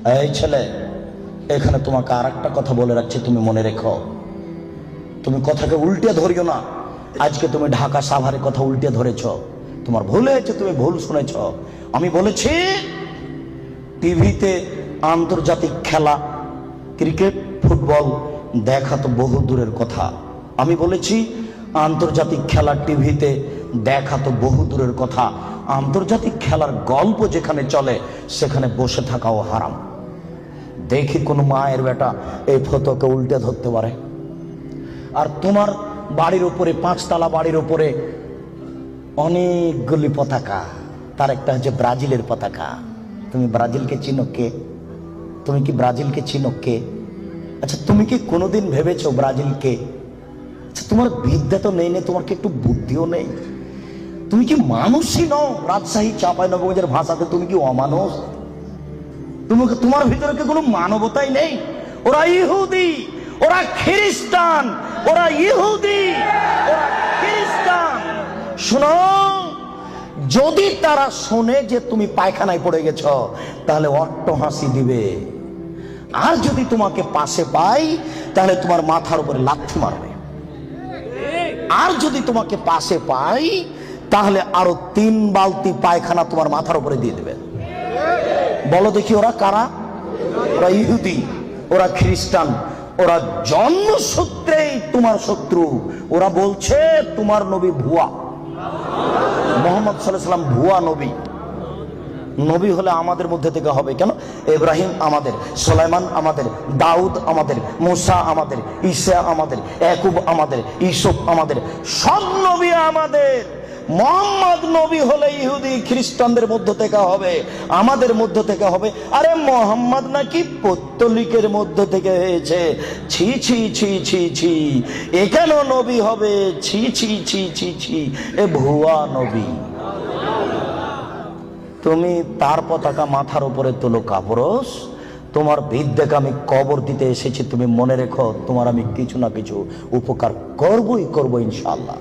এই ছেলে, এখানে তোমাকে আর একটা কথা বলে রাখছি, তুমি মনে রেখো, তুমি কথাকে উল্টে ধরিও না। আজকে তুমি ঢাকা সাভারের কথা উল্টে ধরেছ, তোমার ভুল হয়েছে, তুমি ভুল শুনেছ। আমি বলেছি টিভিতে আন্তর্জাতিক খেলা, ক্রিকেট, ফুটবল দেখা তো বহু দূরের কথা। আমি বলেছি আন্তর্জাতিক খেলা টিভিতে দেখা তো বহু দূরের কথা, আন্তর্জাতিক খেলার গল্প যেখানে চলে সেখানে বসে থাকাও হারাম। দেখি কোন মায়ের বেটা এই ফতোকে উল্টে ধরতে পারে। আর তোমার বাড়ির উপরে, 5 তলা বাড়ির উপরে অনেকগুলি পতাকা, তার একটা হচ্ছে ব্রাজিলের পতাকা। তুমি ব্রাজিলকে চিনো কে? তুমি কি ব্রাজিলকে চিনো কে? আচ্ছা, তুমি কি কোনোদিন ভেবেছো ব্রাজিলকে? আচ্ছা, তোমার বিদ্যা তো নেই, তোমার কি একটু বুদ্ধিও নেই? তুমি কি মানুষই নও? রাজশাহী চাঁপাইনবাবগঞ্জের ভাষাতে তুমি কি অমানুষ? তোমার ভিতরে কি কোনো মানবতাই নেই? ওরা ইহুদি, ওরা খ্রিস্টান, ওরা ইহুদি, ওরা খ্রিস্টান। শোনো, যদি তারা শোনে যে তুমি পায়খানায় পড়ে গেছ তাহলে অট্টহাসি দিবে, আর যদি তোমাকে পাশে পাই তাহলে তোমার মাথার উপরে লাথি মারবে, আর যদি তোমাকে পাশে পাই তাহলে আরো 3 বালতি পায়খানা তোমার মাথার উপরে দিয়ে দেবে। বলো দেখি ওরা কারা? ওরা ইহুদি, ওরা খ্রিস্টান, ওরা জন্মসূত্রেই তোমার শত্রু। ওরা বলছে তোমার নবী ভুয়া, মুহাম্মদ সাল্লাল্লাহু আলাইহি ওয়াসাল্লাম ভুয়া নবী। নবী হলে আমাদের মধ্যে থেকে হবে কেন? ইব্রাহিম আমাদের, সুলাইমান আমাদের, দাউদ আমাদের, মুসা আমাদের, ঈসা আমাদের, ইয়াকুব আমাদের, ইউসুফ আমাদের, সব নবী আমাদের। মুহাম্মদ নবী হলে ইহুদি খ্রিস্টানদের মধ্য থেকে হবে, আমাদের মধ্য থেকে হবে। আরে মুহাম্মদ নাকি পৌত্তলিকের মধ্য থেকে হয়েছে। ছি ছি ছি ছি ছি, এ কেন নবী হবে? ছি ছি ছি ছি ছি, এ ভুয়া নবী। তুমি তার পতাকা মাথার উপরে তোলো কাপুরুষ। তোমার বিদ্যাকে আমি কবর দিতে এসেছি, তুমি মনে রেখো তোমার আমি কিছু না কিছু উপকার করবই করবো ইনশাআল্লাহ।